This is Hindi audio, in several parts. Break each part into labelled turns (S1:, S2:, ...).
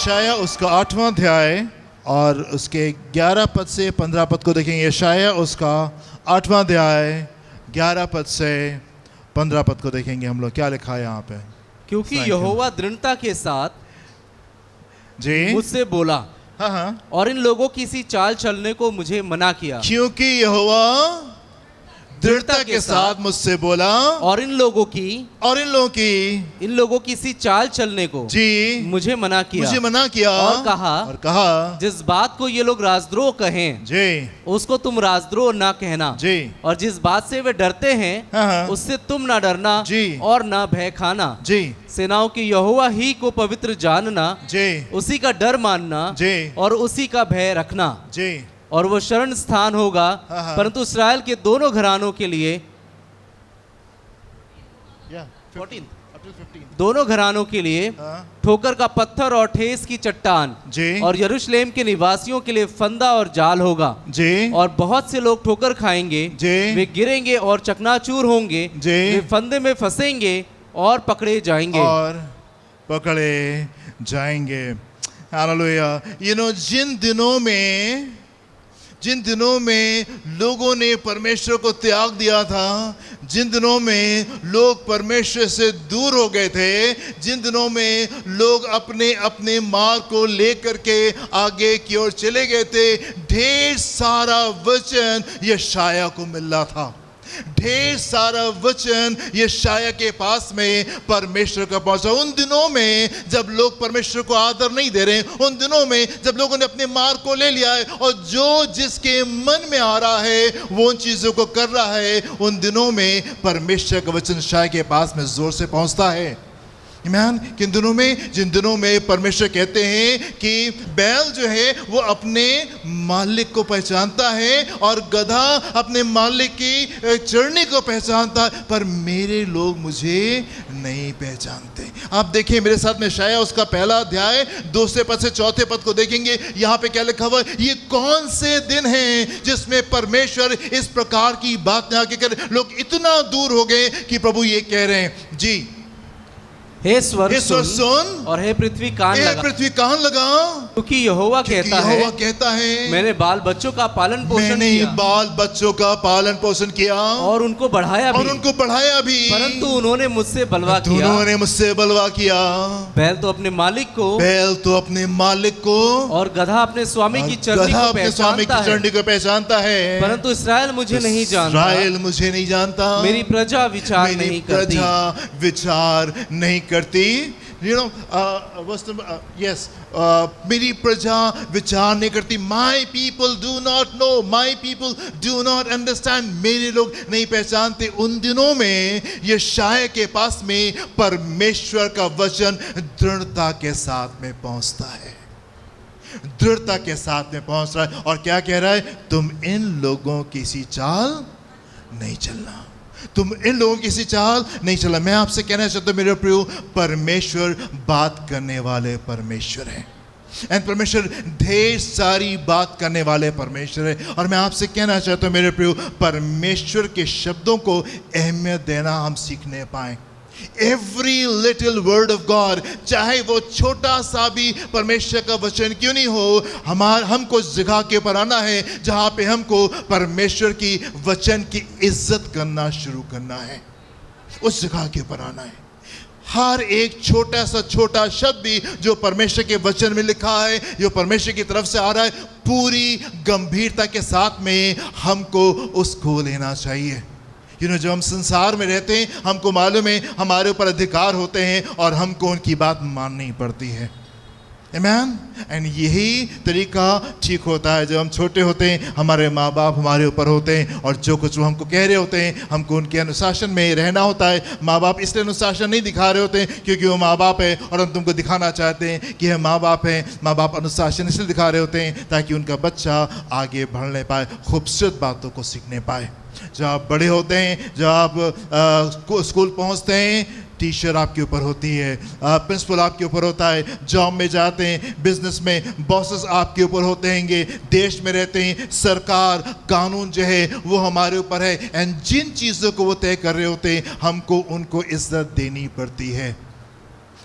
S1: यशाया उसका 8वां अध्याय और उसके 11 पद से 15 पद को देखेंगे। यशाया उसका 8वां अध्याय 11 पद से 15 पद को देखेंगे हम लोग। क्या लिखा है यहाँ पे?
S2: क्योंकि यहोवा दृढ़ता के साथ
S1: जी
S2: मुझसे बोला
S1: हाँ,
S2: और इन लोगों की सी चाल चलने को मुझे मना किया।
S1: क्योंकि यहोवा दृढ़ता के साथ मुझसे बोला
S2: और इन लोगों की सी चाल चलने को
S1: जी
S2: मुझे मना किया और कहा जिस बात को ये लोग राजद्रोह कहें
S1: जी
S2: उसको तुम राजद्रोह ना कहना
S1: जी,
S2: और जिस बात से वे डरते हैं उससे तुम ना डरना
S1: जी
S2: और ना भय खाना
S1: जी।
S2: सेनाओं की यहोवा ही को पवित्र जानना
S1: जी,
S2: उसी का डर मानना
S1: जी
S2: और उसी का भय रखना
S1: जी।
S2: और वो शरण स्थान होगा परंतु इस्राएल के दोनों घरानों के लिए 14 दोनों घरानों के लिए ठोकर का पत्थर और ठेस की चट्टान
S1: जी।
S2: और यरूशलेम के निवासियों के लिए फंदा और जाल होगा
S1: जी।
S2: और बहुत से लोग ठोकर खाएंगे
S1: जी।
S2: वे गिरेंगे और चकनाचूर होंगे
S1: जी।
S2: वे फंदे में फंसेंगे और पकड़े जाएंगे
S1: हालेलुया। जिन दिनों में लोगों ने परमेश्वर को त्याग दिया था, जिन दिनों में लोग परमेश्वर से दूर हो गए थे, जिन दिनों में लोग अपने अपने मार्ग को लेकर के आगे की ओर चले गए थे, ढेर सारा वचन यशाया को मिल रहा था। ढेर सारा वचन यशाया के पास में परमेश्वर का पहुंचा। उन दिनों में जब लोग परमेश्वर को आदर नहीं दे रहे, उन दिनों में जब लोगों ने अपने मार्ग को ले लिया है और जो जिसके मन में आ रहा है वो उन चीजों को कर रहा है, उन दिनों में परमेश्वर का वचन यशाया के पास में जोर से पहुंचता है। आमीन। किन दिनों में? जिन दिनों में परमेश्वर कहते हैं कि बैल जो है वो अपने मालिक को पहचानता है और गधा अपने मालिक की चरनी को पहचानता है, पर मेरे लोग मुझे नहीं पहचानते। आप देखिए मेरे साथ में यशाया उसका पहला अध्याय 2 से पद से 4 पद को देखेंगे। यहाँ पे क्या लिखा हुआ है? ये कौन से दिन हैं जिसमें परमेश्वर इस प्रकार की बात आके कर, लोग इतना दूर हो गए कि प्रभु ये कह रहे हैं जी,
S2: हे स्वर्ग
S1: सुन
S2: और हे पृथ्वी कान
S1: लगा,
S2: क्योंकि यहोवा कहता है मैंने बाल बच्चों का पालन पोषण किया और उनको बढ़ाया भी परंतु उन्होंने मुझसे बलवा किया। बैल तो अपने मालिक को और गधा अपने स्वामी की चरनी को पहचानता है परंतु इस्राएल मुझे नहीं जानता। मेरी प्रजा विचार
S1: नहीं करती। मेरी प्रजा विचार नहीं करती। My people do not know, my people do not understand. मेरे लोग नहीं पहचानते। उन दिनों में यशाया के पास में परमेश्वर का वचन दृढ़ता के साथ में पहुंचता है, दृढ़ता के साथ में पहुंच रहा है और क्या कह रहा है? तुम इन लोगों की सी चाल नहीं चलना, तुम इन लोगों की सी चाल नहीं चला। मैं आपसे कहना चाहता हूं मेरे प्रियो, परमेश्वर बात करने वाले परमेश्वर है एंड परमेश्वर ढेर सारी बात करने वाले परमेश्वर है। और मैं आपसे कहना चाहता हूं मेरे प्रियो, परमेश्वर के शब्दों को अहमियत देना हम सीखने पाए। Every little word of God, चाहे वो छोटा सा भी परमेश्वर का वचन क्यों नहीं हो, हमको उस जगह के ऊपर आना है जहां पे हमको परमेश्वर की वचन की इज्जत करना शुरू करना है। उस जगह के ऊपर आना है। हर एक छोटा शब्द भी जो परमेश्वर के वचन में लिखा है, जो परमेश्वर की तरफ से आ रहा है, पूरी गंभीरता के साथ में हमको उसको लेना चाहिए। जब हम संसार में रहते हैं हमको मालूम है हमारे ऊपर अधिकार होते हैं और हमको उनकी बात माननी पड़ती है। आमीन। एंड यही तरीका ठीक होता है जब हम छोटे होते हैं, हमारे माँ बाप हमारे ऊपर होते हैं और जो कुछ वो हमको कह रहे होते हैं हमको उनके अनुशासन में रहना होता है। माँ बाप इसलिए अनुशासन नहीं दिखा रहे होते हैं क्योंकि वो माँ बाप है और हम तुमको दिखाना चाहते हैं कि हम माँ बाप हैं। माँ बाप अनुशासन इसलिए दिखा रहे होते हैं ताकि उनका बच्चा आगे बढ़ने पाए, खूबसूरत बातों को सीखने पाए। जब आप बड़े होते हैं, जब आप स्कूल पहुंचते हैं, टीचर आपके ऊपर होती है, प्रिंसिपल आपके ऊपर होता है, जॉब में जाते हैं, बिजनेस में बॉसेस आपके ऊपर होते हैं, देश में रहते हैं, सरकार कानून जो है वो हमारे ऊपर है। एंड जिन चीज़ों को वो तय कर रहे होते हैं हमको उनको इज्जत देनी पड़ती है,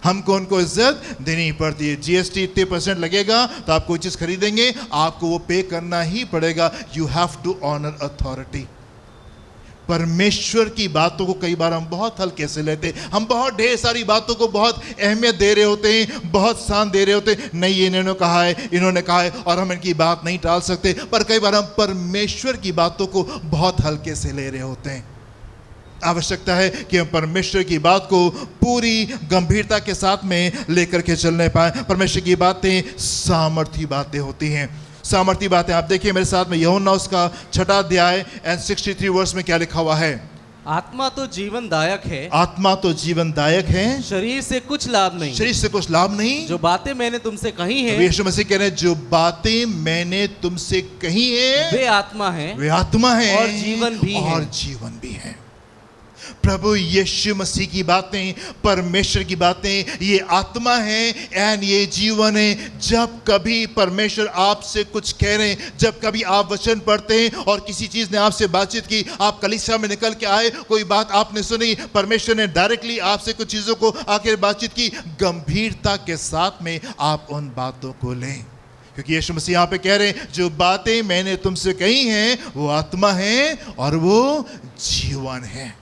S1: हमको उनको इज्जत देनी पड़ती है। जीएसटी 80% लगेगा तो आप कोई चीज खरीदेंगे, आपको वो पे करना ही पड़ेगा। You have to honour authority. परमेश्वर की बातों को कई बार हम बहुत हल्के से लेते हैं। हम बहुत ढेर सारी बातों को बहुत अहमियत दे रहे होते हैं, बहुत स्थान दे रहे होते हैं। नहीं, ये इन्होंने कहा है, इन्होंने कहा है और हम इनकी बात नहीं टाल सकते। पर कई बार हम परमेश्वर की बातों को बहुत हल्के से ले रहे होते हैं। आवश्यकता है कि हम परमेश्वर की बात को पूरी गंभीरता के साथ में लेकर के चलने पाए। परमेश्वर की बातें सामर्थी बातें होती हैं, सामर्थी बातें। आप देखिए मेरे साथ में यूहन्ना उसका 6 अध्याय एंड 63 वर्ष में क्या लिखा हुआ है।
S2: आत्मा तो जीवनदायक है,
S1: आत्मा तो जीवनदायक है,
S2: शरीर से कुछ लाभ नहीं,
S1: शरीर से कुछ लाभ नहीं।
S2: जो बातें मैंने तुमसे कही हैं,
S1: यीशु मसीह कह रहे हैं, जो बातें मैंने तुमसे कही हैं
S2: वे आत्मा हैं,
S1: वे आत्मा हैं
S2: और जीवन भी है।
S1: और जीवन भी है। प्रभु यीशु मसीह की बातें, परमेश्वर की बातें, ये आत्मा है एंड ये जीवन है। जब कभी परमेश्वर आपसे कुछ कह रहे हैं, जब कभी आप वचन पढ़ते हैं और किसी चीज ने आपसे बातचीत की, आप कलीसिया में निकल के आए, कोई बात आपने सुनी, परमेश्वर ने डायरेक्टली आपसे कुछ चीजों को आकर बातचीत की, गंभीरता के साथ में आप उन बातों को लें। क्योंकि यीशु मसीह यहाँ पे कह रहे हैं, जो बातें मैंने तुमसे कही हैं वो आत्मा है और वो जीवन है,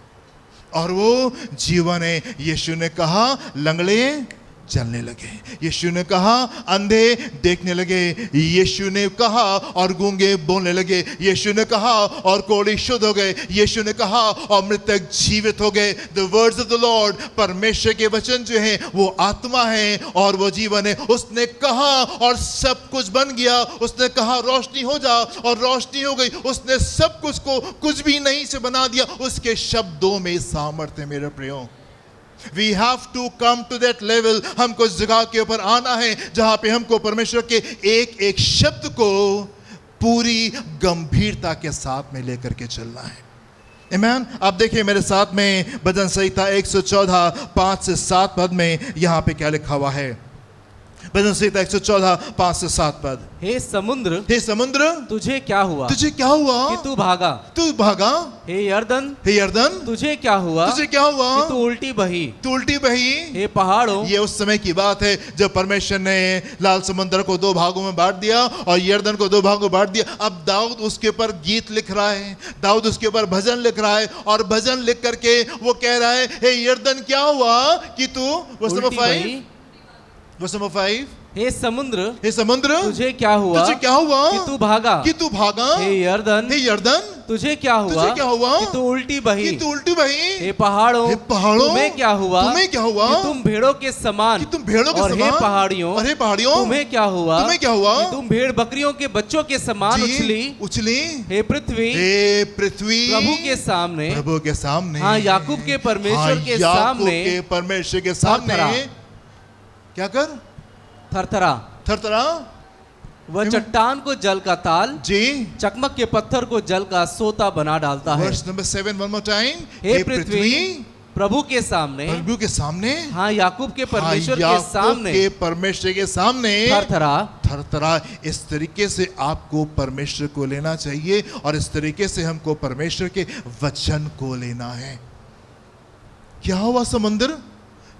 S1: और वो जीवन है। यीशु ने कहा लंगड़े चलने लगे, यीशु ने कहा अंधे देखने लगे, यीशु ने कहा और गूंगे बोलने लगे, यीशु ने कहा और कोढ़ी शुद्ध हो गए, यीशु ने कहा और मृतक जीवित हो गए। The words of the Lord, परमेश्वर के वचन जो हैं वो आत्मा है और वो जीवन है। उसने कहा और सब कुछ बन गया। उसने कहा रोशनी हो जा और रोशनी हो गई। उसने सब कुछ को कुछ भी नहीं से बना दिया। उसके शब्दों में सामर्थ्य मेरे प्रियो। We have to come to that level। हमको इस जगह के ऊपर आना है जहां पे हमको परमेश्वर के एक एक शब्द को पूरी गंभीरता के साथ में लेकर के चलना है। आमीन। आप देखिए मेरे साथ में भजन संहिता 114 5 से 7 पद में यहां पे क्या लिखा हुआ है। भजन संहिता 114 5 से 7 पद।
S2: हे समुद्र,
S1: हे समुद्र,
S2: तुझे क्या हुआ,
S1: तुझे क्या हुआ
S2: कि तू भागा,
S1: तू भागा।
S2: हे यरदन,
S1: हे यरदन,
S2: तुझे क्या हुआ,
S1: तुझे क्या हुआ,
S2: कि तू उल्टी बही,
S1: तू उल्टी बही।
S2: हे पहाड़ों,
S1: ये उस समय की बात है जब परमेश्वर ने लाल समुद्र को 2 भागों में बांट दिया और यरदन को 2 भागों में बांट दिया। अब दाऊद उसके ऊपर गीत लिख रहा है, दाऊद उसके ऊपर भजन लिख रहा है और भजन लिख करके वो कह रहा है, हे यरदन क्या हुआ कि तू, वर्स नंबर 5, वर्स नंबर 5,
S2: हे समुद्र,
S1: हे समुद्र,
S2: तुझे क्या हुआ,
S1: तुझे क्या हुआ,
S2: कि तू भागा,
S1: कि तू भागा।
S2: हे यरदन,
S1: हे यरदन,
S2: तुझे क्या हुआ,
S1: तुझे क्या हुआ,
S2: कि तू उल्टी बही,
S1: कि तू उल्टी बही।
S2: हे पहाड़ों,
S1: हे पहाड़ों,
S2: तुम्हें क्या हुआ,
S1: तुम्हें क्या हुआ,
S2: कि तुम भेड़ों के समान,
S1: कि तुम भेड़ों के
S2: और
S1: समान।
S2: हे पहाड़ियों,
S1: और हे पहाड़ियों,
S2: तुम्हें क्या हुआ,
S1: तुम्हें क्या हुआ,
S2: कि तुम भेड़ बकरियों के बच्चों के समान उछली,
S1: उछली।
S2: हे पृथ्वी,
S1: हे पृथ्वी,
S2: प्रभु के सामने,
S1: प्रभु के सामने,
S2: हाँ याकूब के परमेश्वर के सामने,
S1: याकूब के परमेश्वर के सामने क्या कर, थरथरा, थरथरा।
S2: वह चट्टान को जल का ताल,
S1: जी,
S2: चकमक के पत्थर को जल का सोता बना डालता है।
S1: Verse number 7 one more time.
S2: हे पृथ्वी, प्रभु के सामने,
S1: प्रभु के सामने,
S2: हाँ याकूब के परमेश्वर के सामने,
S1: के परमेश्वर के सामने
S2: थरथरा,
S1: थरथरा। इस तरीके से आपको परमेश्वर को लेना चाहिए और इस तरीके से हमको परमेश्वर के वचन को लेना है। क्या हुआ समुद्र,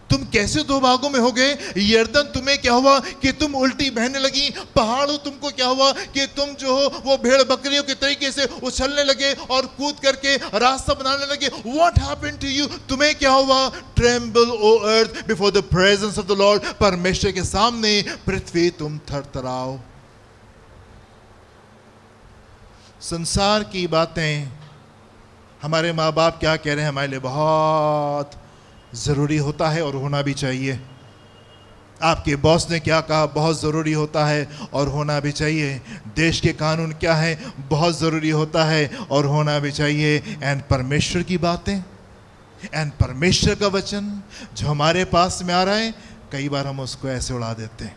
S1: तुम कैसे 2 भागों में हो गए। यरदन, तुम्हें क्या हुआ कि तुम उल्टी बहने लगी। पहाड़ों, तुमको क्या हुआ कि तुम जो हो वो भेड़ बकरियों के तरीके से उछलने लगे और कूद करके रास्ता बनाने लगे। What happened to you? तुम्हें क्या हुआ। Tremble O earth before the presence of the Lord। परमेश्वर के सामने पृथ्वी तुम थरथराओ। संसार की बातें, हमारे माँ बाप क्या कह रहे हैं, हमारे लिए बहुत ज़रूरी होता है और होना भी चाहिए। आपके बॉस ने क्या कहा, बहुत ज़रूरी होता है और होना भी चाहिए। देश के कानून क्या है, बहुत ज़रूरी होता है और होना भी चाहिए। एंड परमेश्वर की बातें एंड परमेश्वर का वचन जो हमारे पास में आ रहा है, कई बार हम उसको ऐसे उड़ा देते हैं,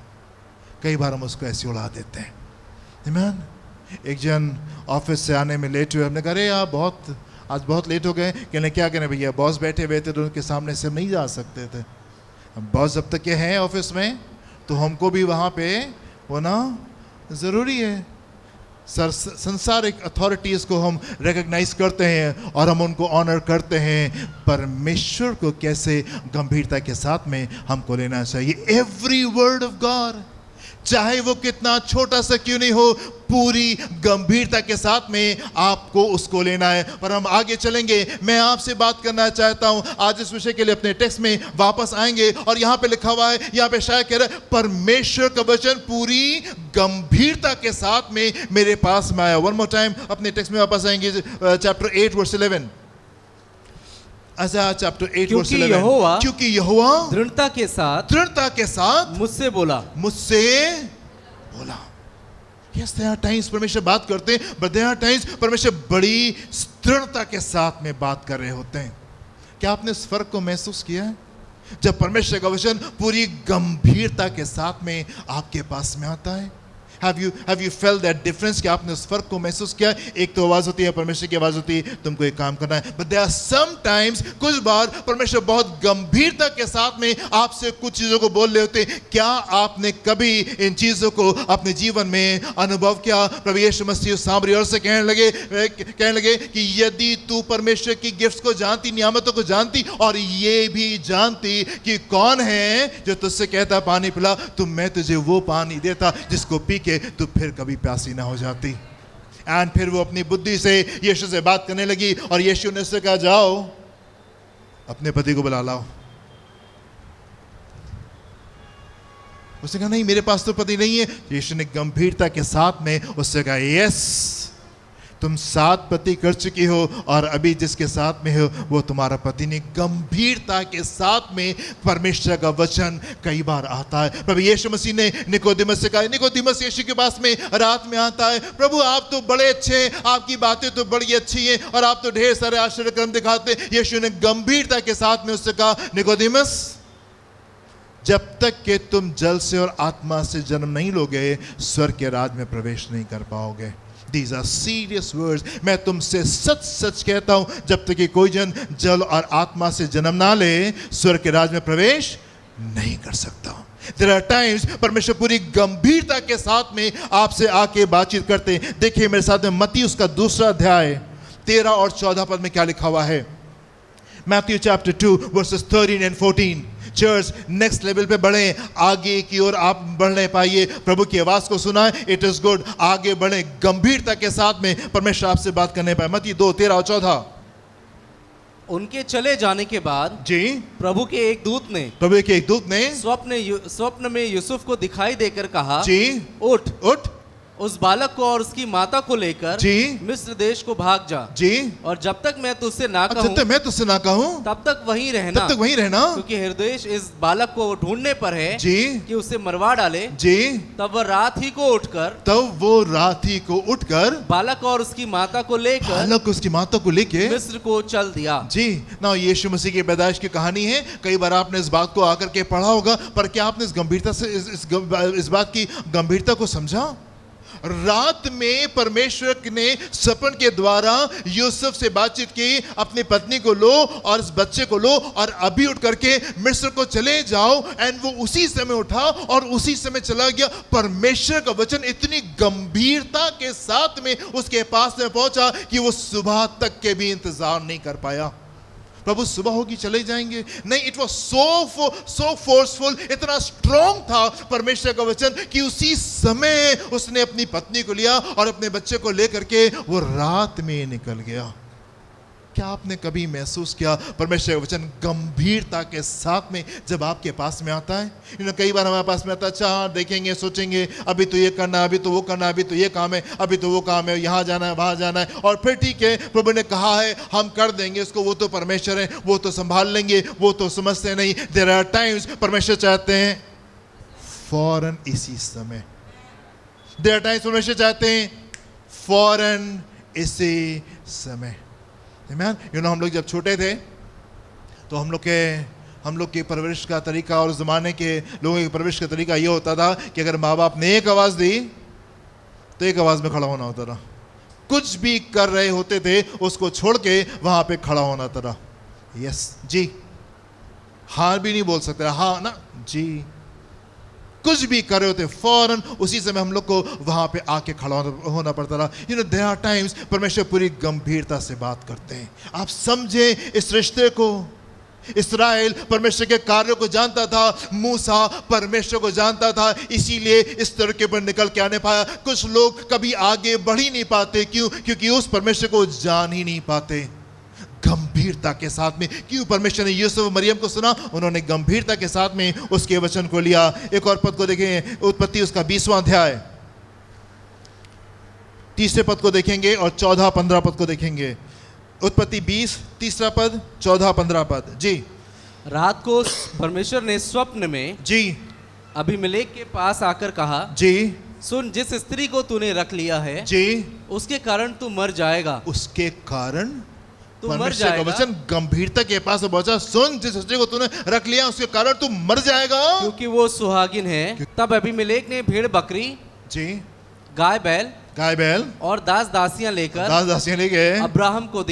S1: कई बार हम उसको ऐसे उड़ा देते हैं। आमीन। एक जन ऑफिस से आने में लेट हुए, हमने कहा अरे आप आज बहुत लेट हो गए। कहने क्या कहने भैया, बॉस बैठे हुए थे तो उनके सामने से हम नहीं जा सकते थे। बॉस जब तक के हैं ऑफिस में तो हमको भी वहाँ पे होना ज़रूरी है। संसारिक अथॉरिटीज को हम रिकॉग्नाइज करते हैं और हम उनको ऑनर करते हैं, परमेश्वर को कैसे गंभीरता के साथ में हमको लेना चाहिए। एवरी वर्ड ऑफ गॉड, चाहे वो कितना छोटा सा क्यों नहीं हो, पूरी गंभीरता के साथ में आपको उसको लेना है। पर हम आगे चलेंगे, मैं आपसे बात करना चाहता हूं आज इस विषय के लिए। अपने टेक्स्ट में वापस आएंगे और यहां पे लिखा हुआ है, यहां पे शायद कह रहा है परमेश्वर का वचन पूरी गंभीरता के साथ में मेरे पास में आया। वन मोर टाइम अपने टेक्स्ट में वापस आएंगे, चैप्टर 8 वर्स 11। Chapter 8 verse 11। क्योंकि यहोवा
S2: दृढ़ता के साथ मुझसे बोला।
S1: Yes, there are times परमेश्वर बात करते हैं, but there are times परमेश्वर बड़ी दृढ़ता के साथ में बात कर रहे होते हैं। क्या आपने इस फर्क को महसूस किया है? जब परमेश्वर का वचन पूरी गंभीरता के साथ में आपके पास में आता है, Have you felt that difference? कि आपने उस फर्क को महसूस किया? एक तो आवाज होती है, परमेश्वर की आवाज होती है, तुमको एक काम करना है। But there are sometimes, कुछ बार परमेश्वर बहुत गंभीरता के साथ में आपसे कुछ चीजों को बोल रहे होते हैं। क्या आपने कभी इन चीजों को अपने जीवन में अनुभव किया? प्रभु यीशु मसीह सामरी और से कहने लगे कि यदि तू परमेश्वर की गिफ्ट्स को जानती, नियामतों को जानती और ये भी जानती कि कौन है जो तुझसे कहता पानी पिला, तो मैं तुझे वो पानी देता जिसको पी के तू फिर कभी प्यासी ना हो जाती। एंड फिर वो अपनी बुद्धि से यीशु से बात करने लगी और यीशु ने उससे कहा, जाओ अपने पति को बुला लाओ। उसने कहा, नहीं मेरे पास तो पति नहीं है। यीशु ने गंभीरता के साथ में उससे कहा, यस तुम 7 पति कर चुकी हो और अभी जिसके साथ में हो वो तुम्हारा पति नहीं। गंभीरता के साथ में परमेश्वर का वचन कई बार आता है। प्रभु यीशु मसीह ने निकोदेमस से कहा, निकोदेमस यीशु के पास में रात में आता है, प्रभु आप तो बड़े अच्छे हैं, आपकी बातें तो बड़ी अच्छी हैं और आप तो ढेर सारे आश्चर्य कर्म दिखाते हैं। यीशु ने गंभीरता के साथ में उससे कहा, निकोदेमस जब तक कि तुम जल से और आत्मा से जन्म नहीं लोगे, स्वर्ग के राज में प्रवेश नहीं कर पाओगे। These are serious words. मैं तुमसे सच सच कहता हूं, जब तक कि कोई जन जल और आत्मा से जन्म ना ले, स्वर्ग के राज में प्रवेश नहीं कर सकता। There are times परमेश्वर पूरी गंभीरता के साथ में आपसे आके बातचीत करते हैं। देखिए मेरे साथ में मत्ती उसका 2 अध्याय 13 और 14 पद में क्या लिखा हुआ है। Matthew chapter 2 verses 13 and 14। Church next level पे बढ़े, आगे की ओर आप बढ़ने पाइए, प्रभु की आवाज को सुना है, इट इज गुड, आगे बढ़े गंभीरता के साथ में परमेश्वर आपसे बात करने पाए। मत्ती 2 13 और 14।
S2: उनके चले जाने के बाद
S1: जी
S2: प्रभु के एक दूत ने स्वप्न में यूसुफ को दिखाई देकर कहा,
S1: जी
S2: उठ उस बालक को और उसकी माता को लेकर
S1: जी
S2: मिस्र देश को भाग जा,
S1: जी
S2: और जब तक मैं तुझसे ना कहूं
S1: तब
S2: तक वहीं रहना, क्योंकि हृदय इस बालक को ढूंढने पर है
S1: जी
S2: कि उसे मरवा डाले।
S1: जी
S2: तब वो रात ही को उठकर बालक और उसकी माता को लेकर मिस्र को चल दिया।
S1: जी ना, यीशु मसीह की पैदाइश की कहानी है। कई बार आपने इस बात को आकर के पढ़ा होगा, पर क्या आपने इस गंभीरता से इस बात की गंभीरता को समझा? रात में परमेश्वर ने सपन के द्वारा यूसुफ से बातचीत की, अपनी पत्नी को लो और इस बच्चे को लो और अभी उठ करके मिस्र को चले जाओ। एंड वो उसी समय उठा और उसी समय चला गया। परमेश्वर का वचन इतनी गंभीरता के साथ में उसके पास में पहुंचा कि वो सुबह तक के भी इंतजार नहीं कर पाया। प्रभु सुबह होगी चले जाएंगे, नहीं, इट वॉज सो फोर्सफुल, इतना स्ट्रॉन्ग था परमेश्वर का वचन कि उसी समय उसने अपनी पत्नी को लिया और अपने बच्चे को लेकर के वो रात में निकल गया। क्या आपने कभी महसूस किया परमेश्वर का वचन गंभीरता के साथ में जब आपके पास में आता है? कई बार हमारे पास में आता है, अच्छा देखेंगे, सोचेंगे, अभी तो ये करना, अभी तो वो करना, अभी तो ये काम है, अभी तो वो काम है, यहाँ जाना है, वहाँ जाना है, और फिर ठीक है प्रभु ने कहा है हम कर देंगे इसको, वो तो परमेश्वर है, वो तो संभाल लेंगे, वो तो समझते नहीं। देयर आर टाइम्स परमेश्वर चाहते हैं फौरन इसी समय, देयर आर टाइम्स परमेश्वर चाहते हैं फौरन इसी समय। Amen? हम लोग जब छोटे थे तो हम लोग के परवरिश का तरीका और उस ज़माने के लोगों के परवरिश का तरीका ये होता था कि अगर माँ बाप ने एक आवाज़ दी तो एक आवाज़ में खड़ा होना होता था। कुछ भी कर रहे होते थे उसको छोड़ के वहाँ पे खड़ा होना था। यस जी, हाँ भी नहीं बोल सकते, हाँ ना जी, कुछ भी कर रहे होते फौरन उसी समय हम लोग को वहां पे आके खड़ा होना पड़ता रहा। You know there are times परमेश्वर पूरी गंभीरता से बात करते हैं। आप समझे इस रिश्ते को। इस्राएल परमेश्वर के कार्यों को जानता था, मूसा परमेश्वर को जानता था, इसीलिए इस तरह के ऊपर निकल के आने पाया। कुछ लोग कभी आगे बढ़ ही नहीं पाते, क्यों? क्योंकि उस परमेश्वर को जान ही नहीं पाते गंभीरता के साथ में। क्यों परमेश्वर ने यूसुफ मरियम को सुना? उन्होंने गंभीरता के साथ में उसके वचन को लिया। एक और पद को देखें, उत्पत्ति उसका 20वां अध्याय 30 पद को देखेंगे और 14-15 पद को देखेंगे। उत्पत्ति 20 3 पद 14-15 पद। जी।
S2: रात को परमेश्वर ने स्वप्न में
S1: जी
S2: अबीमेलेक के पास आकर कहा, जी सुन, जिस स्त्री को तूने रख लिया है जी, उसके कारण तू मर जाएगा। उसके कारण तू मर जाएगा। वचन गंभीरता के पास पहुंचा। सुन, जिस स्त्री को तूने रख लिया उसके कारण तू मर जाएगा, क्योंकि वो सुहागिन है। तब अबीमेलेक ने भेड़ बकरी जी, गाय बैल और दास दासियां लेकर अब्राहम को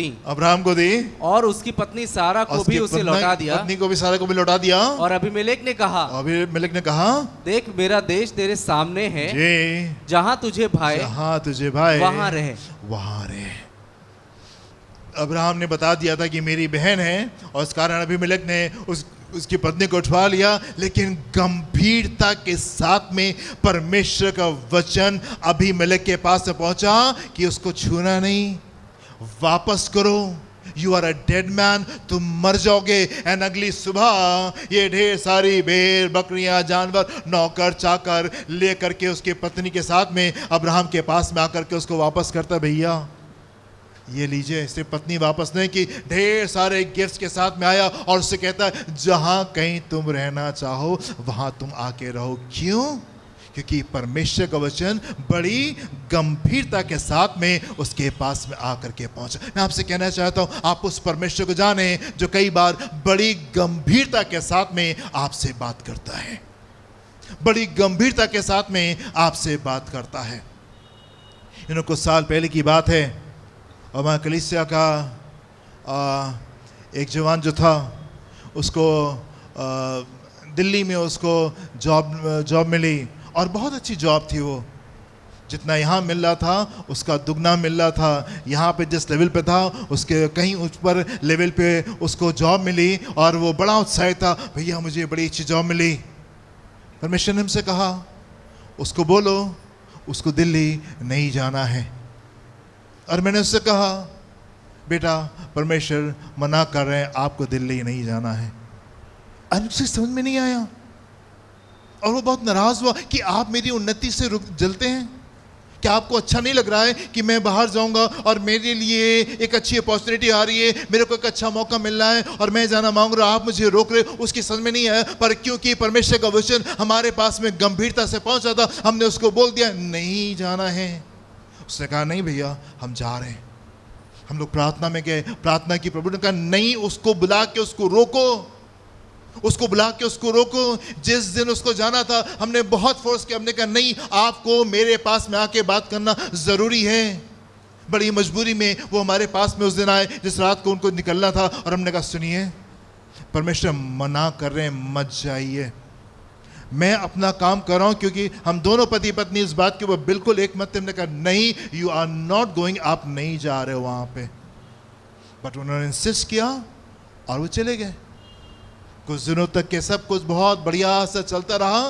S2: दी और उसकी पत्नी सारा को भी उसे लौटा दिया। पत्नी को भी सारा को भी लौटा दिया। और अबीमेलेक ने कहा, देख मेरा देश तेरे सामने है, जहां तुझे भाई वहां रहे। अब्राहम ने बता दिया था कि मेरी बहन है, और इस कारण अबीमेलेक ने उसकी पत्नी को उठवा लिया। लेकिन गंभीरता के साथ में परमेश्वर का वचन अबीमेलेक के पास से पहुंचा कि उसको छूना नहीं, वापस करो, you are a dead man, तुम मर जाओगे। एंड अगली सुबह ये ढेर सारी भेड़ बकरियां जानवर नौकर चाकर लेकर के उसकी पत्नी के साथ में अब्राहम के पास में आकर के उसको वापस करता, भैया ये लीजिए। सिर्फ पत्नी वापस नहीं की, ढेर सारे गिफ्ट्स के साथ में आया और उससे कहता है, जहां कहीं तुम रहना चाहो वहां तुम आके रहो। क्यों? क्योंकि परमेश्वर का वचन बड़ी गंभीरता के साथ में उसके पास में आकर के पहुंचा। मैं आपसे कहना चाहता हूं, आप उस परमेश्वर को जाने जो कई बार बड़ी गंभीरता के साथ में आपसे बात करता है, बड़ी गंभीरता के साथ में आपसे बात करता है। कुछ साल पहले की बात है, और वहाँ कलीसिया का एक जवान जो था, उसको दिल्ली में उसको जॉब मिली, और बहुत अच्छी जॉब थी वो। जितना यहाँ मिल रहा था उसका दुगना मिल रहा था। यहाँ पे जिस लेवल पे था उसके कहीं ऊपर लेवल पे उसको जॉब मिली, और वो बड़ा उत्साहित था, भैया मुझे बड़ी अच्छी जॉब मिली। परमेश्वर ने हमसे कहा, उसको बोलो उसको दिल्ली नहीं जाना है। और मैंने उससे कहा, बेटा परमेश्वर मना कर रहे हैं, आपको दिल्ली नहीं जाना है। और उसे समझ में नहीं आया, और वो बहुत नाराज हुआ कि आप मेरी उन्नति से जलते हैं। क्या आपको अच्छा नहीं लग रहा है कि मैं बाहर जाऊंगा और मेरे लिए एक अच्छी अपॉर्चुनिटी आ रही है, मेरे को एक अच्छा मौका मिल रहा है और मैं जाना मांग रहा हूं, आप मुझे रोक रहे? उसकी समझ में नहीं आया। पर क्योंकि परमेश्वर का वचन हमारे पास में गंभीरता से पहुंचा था, हमने उसको बोल दिया नहीं जाना है। उसने कहा, नहीं भैया हम जा रहे हैं। हम लोग प्रार्थना में गए, प्रार्थना की, प्रभु ने कहा नहीं, उसको बुला के उसको रोको, उसको बुला के उसको रोको। जिस दिन उसको जाना था हमने बहुत फोर्स किया, हमने कहा नहीं, आपको मेरे पास में आके बात करना जरूरी है। बड़ी मजबूरी में वो हमारे पास में उस दिन आए जिस रात को उनको निकलना था, और हमने कहा सुनिए परमेश्वर मना कर रहे हैं, मत जाइए, मैं अपना काम कर रहा हूं। क्योंकि हम दोनों पति पत्नी इस बात के ऊपर बिल्कुल एक मत थे। हमने कहा नहीं, यू आर नॉट गोइंग, आप नहीं जा रहे हो वहां पे। बट उन्होंने इंसिस्ट किया और वो चले गए। कुछ दिनों तक के सब कुछ बहुत बढ़िया से चलता रहा।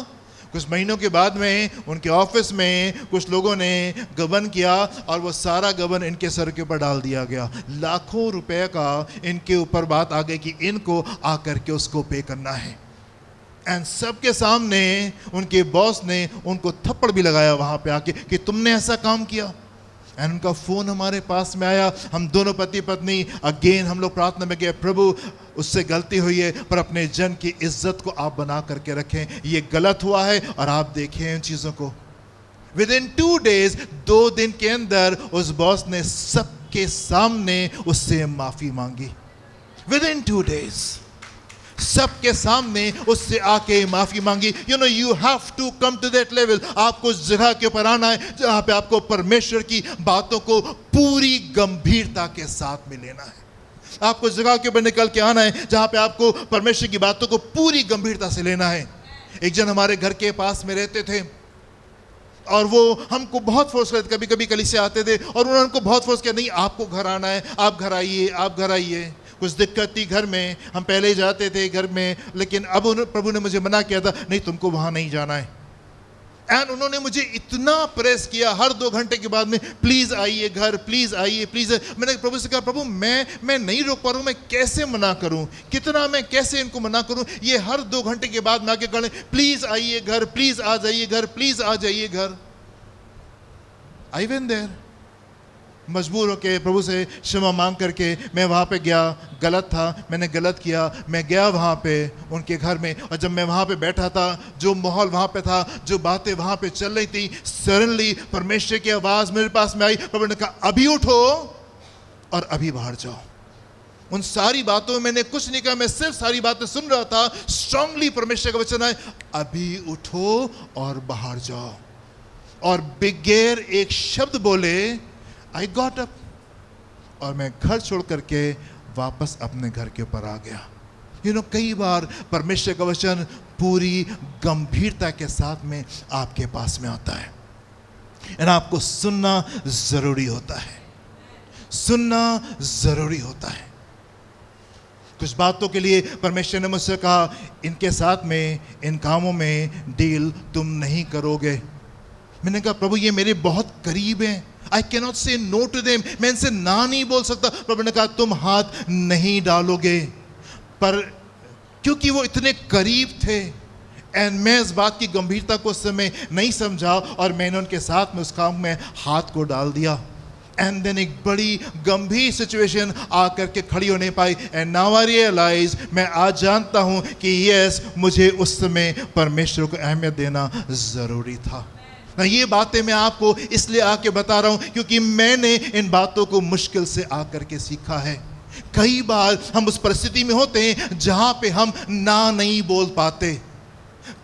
S2: कुछ महीनों के बाद में उनके ऑफिस में कुछ लोगों ने गबन किया, और वो सारा गबन इनके सर के ऊपर डाल दिया गया। लाखों रुपए का इनके ऊपर बात आ गई कि इनको आकर के उसको पे करना है। एंड सबके सामने उनके बॉस ने उनको थप्पड़ भी लगाया वहां पे आके कि तुमने ऐसा काम किया। एंड उनका फोन हमारे पास में आया। हम दोनों पति पत्नी अगेन हम लोग प्रार्थना में गए, प्रभु उससे गलती हुई है, पर अपने जन की इज्जत को आप बना करके रखें, ये गलत हुआ है और आप देखें इन चीजों को। विदिन 2 days, 2 दिन के अंदर उस बॉस ने सबके सामने उससे माफी मांगी। विदिन 2 days सबके सामने उससे आके माफी मांगी। You know, you have to come to that level. आपको उस जगह के ऊपर आना है जहां पे आपको परमेश्वर की बातों को पूरी गंभीरता के साथ में लेना है। आपको जगह के ऊपर निकल के आना है जहां पे आपको परमेश्वर की बातों को पूरी गंभीरता से लेना है। एक जन हमारे घर के पास में रहते थे और वो हमको बहुत फोर्स करते, कभी कभी कलीसिया आते थे और उन्होंने हमको बहुत फोर्स किया, नहीं आपको घर आना है, आप घर आइए, आप घर आइए। कुछ दिक्कत थी घर में, हम पहले ही जाते थे घर में, लेकिन अब प्रभु ने मुझे मना किया था, नहीं तुमको वहाँ नहीं जाना है। एंड उन्होंने मुझे इतना प्रेस किया हर 2 घंटे के बाद में, प्लीज़ आइए घर, प्लीज़ आइए, प्लीज़। मैंने प्रभु से कहा, प्रभु मैं नहीं रोक पा रहा हूँ, मैं कैसे मना करूँ, कितना मैं कैसे इनको मना करूँ। ये हर 2 घंटे के बाद में आके कहें प्लीज़ आइए घर, प्लीज़ आ जाइए घर, प्लीज़ आ जाइए घर। आई वेंट देयर, मजबूर होके प्रभु से क्षमा मांग करके मैं वहाँ पे गया। गलत था, मैंने गलत किया, मैं गया वहाँ पे उनके घर में। और जब मैं वहाँ पे बैठा था, जो माहौल वहाँ पे था, जो बातें वहाँ पे चल रही थी, सडनली परमेश्वर की आवाज़ मेरे पास में आई। प्रभु ने कहा अभी उठो और अभी बाहर जाओ। उन सारी बातों में मैंने कुछ नहीं कहा, मैं सिर्फ सारी बातें सुन रहा था। स्ट्रांगली परमेश्वर का वचन है, अभी उठो और बाहर जाओ। और बगैर एक शब्द बोले आई गॉट अप और मैं घर छोड़ करके वापस अपने घर के ऊपर आ गया। कई बार परमेश्वर का वचन पूरी गंभीरता के साथ में आपके पास में आता है और आपको सुनना जरूरी होता है, सुनना जरूरी होता है। कुछ बातों के लिए परमेश्वर ने मुझसे कहा, इनके साथ में, इन कामों में डील तुम नहीं करोगे। मैंने कहा प्रभु ये मेरे बहुत करीब हैं, आई कैन नॉट से नो टू देम, मैं इनसे ना नहीं बोल सकता। प्रभु ने कहा तुम हाथ नहीं डालोगे। पर क्योंकि वो इतने करीब थे एंड मैं इस बात की गंभीरता को उस समय नहीं समझा और मैंने उनके साथ में उस काम में हाथ को डाल दिया। एंड देन एक बड़ी गंभीर सिचुएशन आकर के खड़ी होने पाई। एंड नाउ आई रियलाइज, मैं आज जानता हूं कि यस, मुझे उस समय परमेश्वर को अहमियत देना जरूरी था। ना ये बातें मैं आपको इसलिए आके बता रहा हूं क्योंकि मैंने इन बातों को मुश्किल से आकर के सीखा है। कई बार हम उस परिस्थिति में होते हैं जहां पे हम ना नहीं बोल पाते।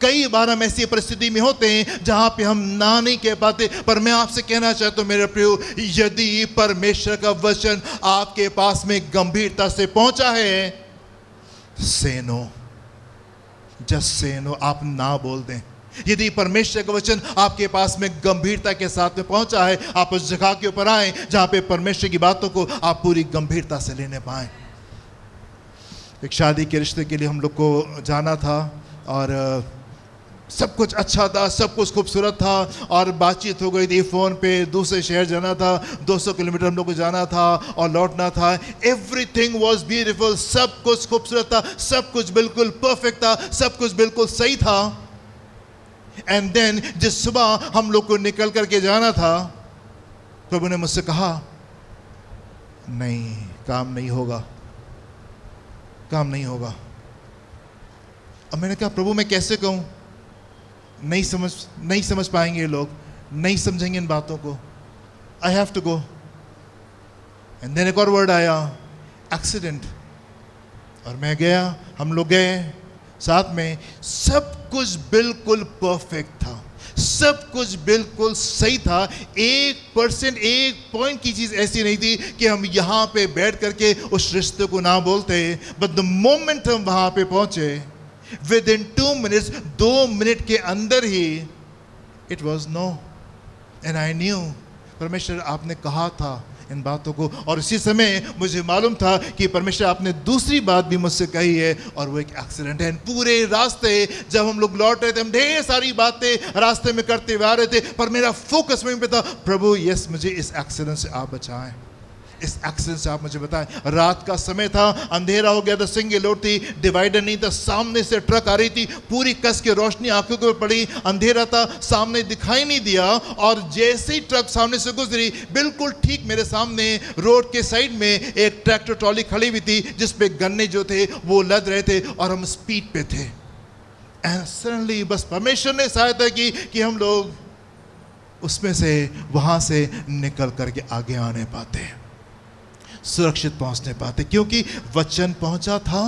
S2: कई बार हम ऐसी परिस्थिति में होते हैं जहां पे हम ना नहीं कह पाते। पर मैं आपसे कहना चाहता हूं मेरे प्रियो, यदि परमेश्वर का वचन आपके पास में गंभीरता से पहुंचा है, से नो, जस्ट से नो, आप ना बोल दें। यदि परमेश्वर का वचन आपके पास में गंभीरता के साथ में पहुंचा है, आप उस जगह के ऊपर आए जहां पे परमेश्वर की बातों को आप पूरी गंभीरता से लेने पाए। एक शादी के रिश्ते के लिए हम लोग को जाना था और सब कुछ अच्छा था, सब कुछ खूबसूरत था और बातचीत हो गई थी फ़ोन पे। दूसरे शहर जाना था, 200 किलोमीटर हम लोग को जाना था और लौटना था। एवरीथिंग वॉज ब्यूटीफुल, सब कुछ खूबसूरत था, सब कुछ बिल्कुल परफेक्ट था, सब कुछ बिल्कुल सही था। एंड देन जिस सुबह हम लोग को निकल करके जाना था, प्रभु ने मुझसे कहा नहीं, काम नहीं होगा, काम नहीं होगा। अब मैंने कहा प्रभु मैं कैसे कहूँ, नहीं समझ पाएंगे ये लोग, नहीं समझेंगे इन बातों को, I have to go. And then एक और वर्ड आया, एक्सीडेंट। और मैं गया, हम लोग गए साथ में। सब कुछ बिल्कुल परफेक्ट था, सब कुछ बिल्कुल सही था। 1%, 1 पॉइंट की चीज ऐसी नहीं थी कि हम यहाँ पे बैठ करके उस रिश्ते को ना बोलते। बट द मोमेंट हम वहाँ पे पहुँचे, विद इन 2 मिनट्स, 2 मिनट के अंदर ही it was no. And I knew, परमेश्वर आपने कहा था इन बातों को। और इसी समय मुझे मालूम था कि परमेश्वर आपने दूसरी बात भी मुझसे कही है, और वो एक एक्सीडेंट है। पूरे रास्ते जब हम लोग लौट रहे थे, हम ढेर सारी बातें रास्ते में करते हुए आ रहे थे, पर मेरा फोकस वहीं पे था, प्रभु यस, मुझे इस एक्सीडेंट से आप बचाएं, इस एक्सीडेंट से आप मुझे बताएं। रात का समय था, अंधेरा हो गया था, सिंगल रोड थी, डिवाइडर नहीं था, सामने से ट्रक आ रही थी, पूरी कस के रोशनी आंखों के ऊपर पड़ी, अंधेरा था, सामने दिखाई नहीं दिया। और जैसे ही ट्रक सामने से गुजरी, बिल्कुल ठीक मेरे सामने रोड के साइड में एक ट्रैक्टर ट्रॉली खड़ी हुई थी जिस पे गन्ने जो थे वो लद रहे थे और हम स्पीड पे थे। एंड सडनली बस परमेश्वर ने सहायता की कि हम लोग उसमें से, वहां से निकल करके आगे आने पाते, सुरक्षित पहुंचने पाते, क्योंकि वचन पहुंचा था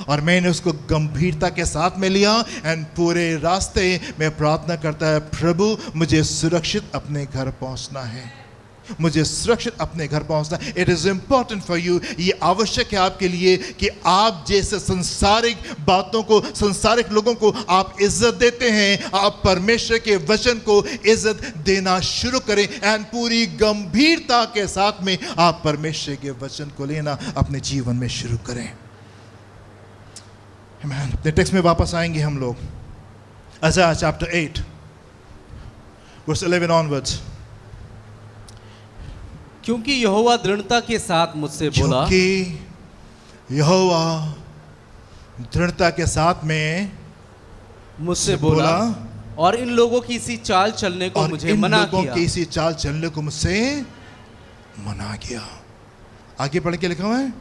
S2: और मैंने उसको गंभीरता के साथ में लिया। एंड पूरे रास्ते मैं प्रार्थना करता है, प्रभु मुझे सुरक्षित अपने घर पहुंचना है। मुझे सुरक्षित अपने घर पहुंचना। It is important for you, ये आवश्यक है आपके लिए कि आप जैसे संसारिक बातों को, संसारिक लोगों को आप इज्जत देते हैं, आप परमेश्वर के वचन को इज्जत देना शुरू करें एंड पूरी गंभीरता के साथ में आप परमेश्वर के वचन को लेना अपने जीवन में शुरू करें। आमीन। अपने टेक्स्ट में वापस आएंगे हम लोग, Isaiah chapter 8 verse 11 onwards।
S3: क्योंकि यहोवा दृढ़ता के साथ मुझसे बोला,
S2: क्योंकि यहोवा दृढ़ता के साथ में
S3: मुझसे बोला और इन लोगों की इसी चाल चलने को
S2: और
S3: मुझे
S2: इन
S3: मना
S2: लोगों
S3: किया।
S2: की इसी चाल चलने को मुझसे मना किया। आगे पढ़ के लिखा हुआ है,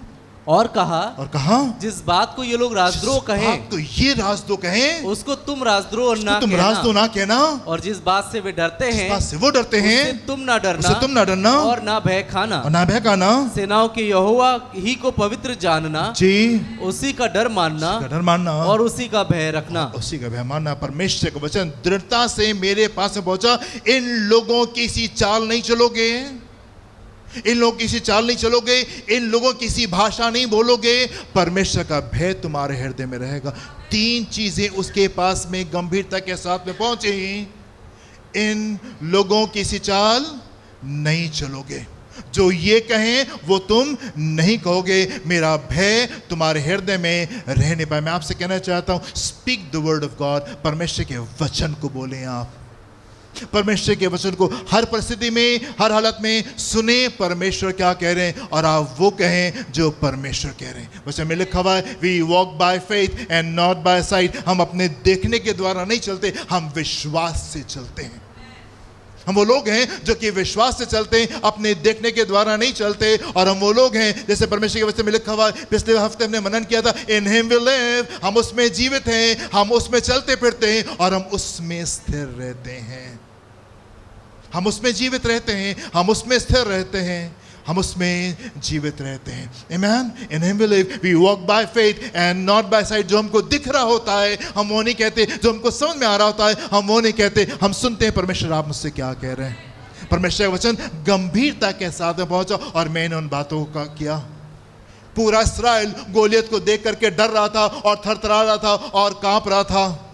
S3: और कहा, जिस बात को ये लोग राजद्रोह कहें,
S2: तो ये राजद्रोह कहें,
S3: उसको तुम राजद्रोह ना
S2: तुम
S3: कहना,
S2: राजद्रोह ना कहना,
S3: और जिस बात से वे डरते
S2: जिस
S3: हैं,
S2: बात से वो डरते हैं,
S3: उससे तुम ना
S2: उससे तुम ना डरना,
S3: और ना भय खाना,
S2: और ना भय खाना।
S3: सेनाओं के यहोवा ही को पवित्र जानना,
S2: जी,
S3: उसी का डर मानना,
S2: डर मानना
S3: और उसी का भय रखना।
S2: उसी का भय मानना। परमेश्वर का वचन दृढ़ता से मेरे पास में पहुंचा। इन लोगों की सी चाल नहीं चलोगे, इन लोगों की सी चाल नहीं चलोगे, इन लोगों की सी भाषा नहीं बोलोगे, परमेश्वर का भय तुम्हारे हृदय में रहेगा। तीन चीजें उसके पास में गंभीरता के साथ में पहुंची। इन लोगों की सी चाल नहीं चलोगे, जो ये कहें वो तुम नहीं कहोगे, मेरा भय तुम्हारे हृदय में रहने पाए। मैं आपसे कहना चाहता हूं, speak the word of God. परमेश्वर के वचन को बोलें आप, परमेश्वर के वचन को हर परिस्थिति में, हर हालत में सुने परमेश्वर क्या कह रहे हैं और आप वो कहें जो परमेश्वर कह रहे हैं। वचन में लिखा हुआ है, we walk by faith and not by sight. हम अपने देखने के द्वारा नहीं चलते, हम विश्वास से चलते हैं। हम वो लोग हैं जो कि विश्वास से चलते हैं, अपने देखने के द्वारा नहीं चलते। और हम वो लोग हैं जैसे परमेश्वर के वचन में लिखा हुआ है, पिछले हफ्ते हमने मनन किया था, इन हिम वी लिव। हम उसमें जीवित हैं, हम उसमें चलते फिरते हैं और हम उसमें स्थिर रहते हैं। हम उसमें जीवित रहते हैं, हम उसमें स्थिर रहते हैं, हम उसमें जीवित रहते हैं। आमीन। In him we live, we walk by faith and not by sight. जो हमको दिख रहा होता है हम वो नहीं कहते, जो हमको समझ में आ रहा होता है हम वो नहीं कहते, हम सुनते हैं परमेश्वर आप मुझसे क्या कह रहे हैं। परमेश्वर का वचन गंभीरता के साथ में पहुंचा और मैंने उन बातों का किया। पूरा इस्राएल गोलियत को देख करके डर रहा था और थरथरा रहा था और कांप रहा था।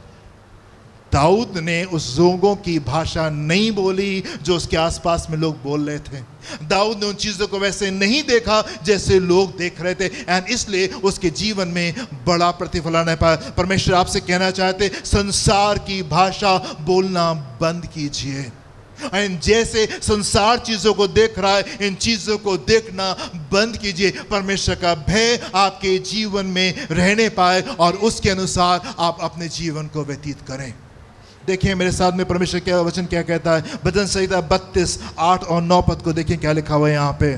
S2: दाऊद ने उस लोगों की भाषा नहीं बोली जो उसके आसपास में लोग बोल रहे थे। दाऊद ने उन चीजों को वैसे नहीं देखा जैसे लोग देख रहे थे, एंड इसलिए उसके जीवन में बड़ा प्रतिफल नहीं पाया। परमेश्वर आपसे कहना चाहते, संसार की भाषा बोलना बंद कीजिए। एंड जैसे संसार चीजों को देख रहा है, इन चीजों को देखना बंद कीजिए। परमेश्वर का भय आपके जीवन में रहने पाए और उसके अनुसार आप अपने जीवन को व्यतीत करें। देखिए मेरे साथ में परमेश्वर का वचन क्या कहता है, भजन संहिता 32 8 और 9 पद को देखिए क्या लिखा हुआ है यहाँ पे।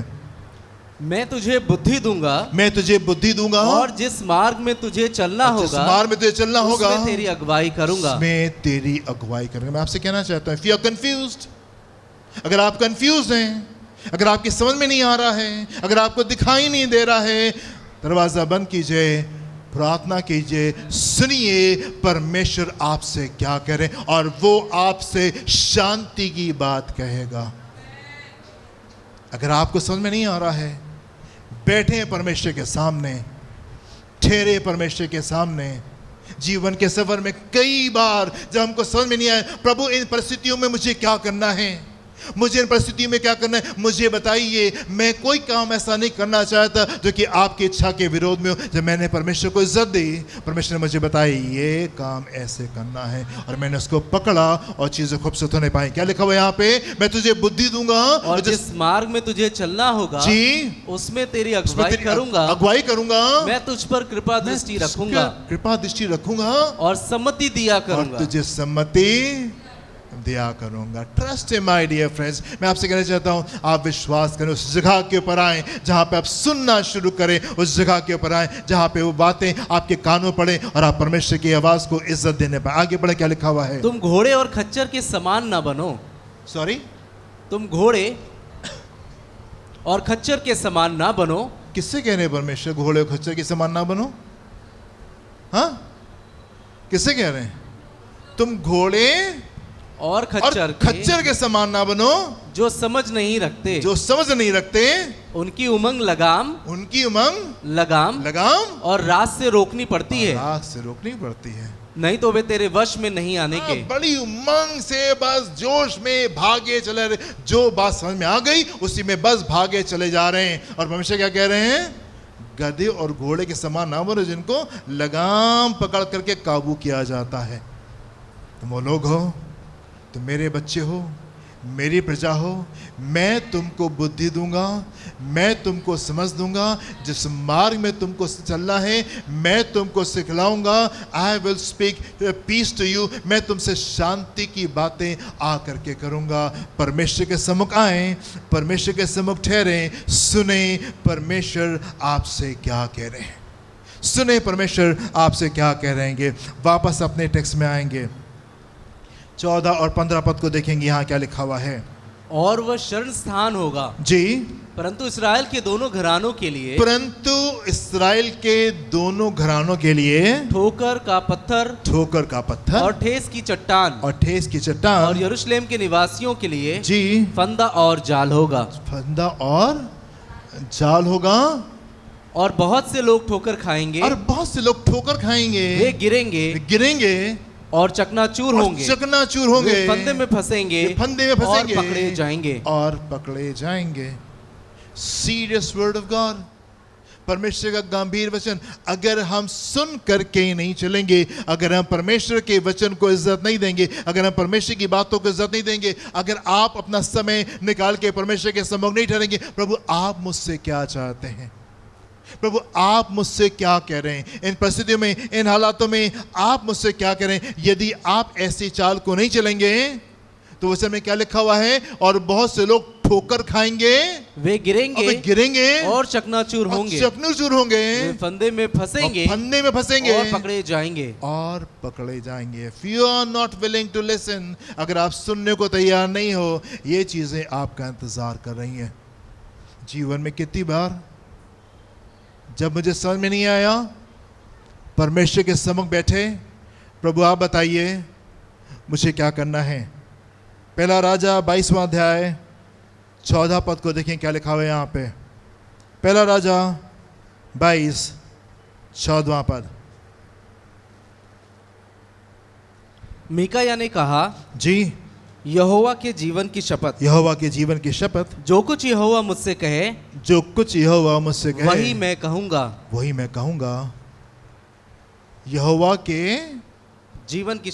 S3: मैं तुझे बुद्धि दूंगा,
S2: मैं तुझे बुद्धि दूंगा,
S3: और जिस मार्ग में तुझे चलना होगा,
S2: जिस मार्ग में तुझे चलना होगा,
S3: उसमें तेरी अगुवाई करूंगा।
S2: मैं तेरी अगुवाई करूंगा। मैं आपसे कहना चाहता हूं, if you are confused, अगर आप कंफ्यूज हैं, अगर आपकी समझ में नहीं आ रहा है, अगर आपको दिखाई नहीं दे रहा है, दरवाजा बंद कीजिए, प्रार्थना कीजिए, सुनिए परमेश्वर आपसे क्या कह रहे हैं और वो आपसे शांति की बात कहेगा। अगर आपको समझ में नहीं आ रहा है, बैठे हैं परमेश्वर के सामने, ठहरे परमेश्वर के सामने। जीवन के सफर में कई बार जब हमको समझ में नहीं आया, प्रभु इन परिस्थितियों में मुझे क्या करना है, मुझे इन परिस्थितियों में क्या करना है, मुझे बताइए। मैं कोई काम ऐसा नहीं करना चाहता जो कि आपकी इच्छा के विरोध में हो। जब मैंने परमेश्वर को इज्जत दी, परमेश्वर ने मुझे बताया ये काम ऐसे करना है और मैंने उसको पकड़ा और चीजें खूबसूरत होने पाई। क्या लिखा हुआ है यहाँ पे, मैं तुझे बुद्धि दूंगा
S3: और जिस मार्ग में तुझे चलना होगा,
S2: जी,
S3: उसमें तेरी अगुवाई करूंगा,
S2: अगुवाई करूंगा।
S3: मैं तुझ पर कृपा दृष्टि रखूंगा,
S2: कृपा दृष्टि रखूंगा
S3: और सम्मति दिया करूंगा,
S2: और तुझे सम्मति दिया करूंगा। Trust in my dear friends. मैं आपसे कहना चाहता हूं, आप विश्वास करें, उस जगह के ऊपर आए जहां पे आप सुनना शुरू करें, उस जगह के ऊपर आए जहां पे वो बातें आपके कानों पड़े और आप परमेश्वर की आवाज को इज्जत देने पाए। आगे बढ़े, क्या लिखा हुआ है,
S3: तुम घोड़े और खच्चर के समान ना बनो।
S2: सॉरी,
S3: तुम घोड़े और खच्चर के समान ना बनो।
S2: किससे कह रहे हैं परमेश्वर घोड़े और खच्चर के समान ना बनो? हाँ, किससे कह रहे हैं? तुम घोड़े
S3: और
S1: खच्चर के समान ना बनो,
S3: जो समझ नहीं रखते,
S1: जो समझ नहीं रखते।
S3: उनकी उमंग लगाम
S1: लगाम
S3: और रात से रोकनी पड़ती है,
S1: रात से रोकनी पड़ती है।
S3: नहीं तो वे तेरे वश में नहीं आने के।
S1: बड़ी उमंग से बस जोश में भागे चले रहे, जो बात समझ में आ गई उसी में बस भागे चले जा रहे हैं। और परमेश्वर क्या कह रहे हैं? गधे और घोड़े के समान ना बनो, जिनको लगाम पकड़ करके काबू किया जाता है। तुम वो लोग हो, तुम मेरे बच्चे हो, मेरी प्रजा हो। मैं तुमको बुद्धि दूंगा, मैं तुमको समझ दूंगा, जिस मार्ग में तुमको चलना है मैं तुमको सिखलाऊंगा। I will speak peace to you, मैं तुमसे शांति की बातें आ करके करूंगा। परमेश्वर के सम्मुख आए, परमेश्वर के सम्मुख ठहरे, सुने परमेश्वर आपसे क्या कह रहे हैं, सुने परमेश्वर आपसे क्या कह रहे हैं। वापस अपने टेक्स्ट में आएंगे, 14 और 15 पद को देखेंगे, यहाँ क्या लिखा हुआ है।
S3: और वह शरण स्थान होगा
S1: जी,
S3: परंतु इसराइल के दोनों घरानों के लिए,
S1: परंतु इसराइल के दोनों घरानों के लिए
S3: ठोकर का पत्थर
S1: और
S3: ठेस की चट्टान,
S1: और
S3: यरूशलेम के निवासियों के लिए
S1: जी
S3: फंदा और जाल होगा।
S1: फंदा और जाल होगा,
S3: और बहुत से लोग ठोकर खाएंगे,
S1: और बहुत से लोग ठोकर खाएंगे,
S3: वे गिरेंगे और चकनाचूर होंगे, वे फंदे में फंसेंगे और
S1: पकड़े जाएंगे। सीरियस वर्ड ऑफ गॉड, परमेश्वर का गंभीर वचन। अगर हम सुन करके नहीं चलेंगे, अगर हम परमेश्वर के वचन को इज्जत नहीं देंगे, अगर हम परमेश्वर की बातों को इज्जत नहीं देंगे, अगर आप अपना समय निकाल के परमेश्वर के सम्मुख नहीं ठहरेंगे, प्रभु आप मुझसे क्या चाहते हैं, प्रभु आप मुझसे क्या कह रहे हैं, इन परिस्थितियों में, इन हालातों में आप मुझसे क्या कह रहे हैं। यदि आप ऐसी चाल को नहीं चलेंगे तो वचन में क्या लिखा हुआ है? और बहुत से लोग ठोकर खाएंगे,
S3: वे गिरेंगे
S1: और
S3: चकनाचूर होंगे,
S1: वे
S3: फंदे में फंसेंगे और
S1: पकड़े जाएंगे। If you are not willing to listen, अगर आप सुनने को तैयार नहीं हो, ये चीजें आपका इंतजार कर रही हैं। जीवन में कितनी बार जब मुझे समझ में नहीं आया, परमेश्वर के सम्मुख बैठे, प्रभु आप बताइए मुझे क्या करना है। पहला राजा 22वां अध्याय 14 पद को देखें, क्या लिखा हुआ है यहाँ पे। पहला राजा 22 14वां पद।
S3: मीकाया ने कहा,
S1: जी,
S3: यहोवा के जीवन की शपथ,
S1: यहोवा के जीवन की शपथ,
S3: जो कुछ यहोवा मुझसे कहे,
S1: जो कुछ यहोवा मुझसे कहे,
S3: वही मैं कहूंगा। यहोवा के
S1: जीवन की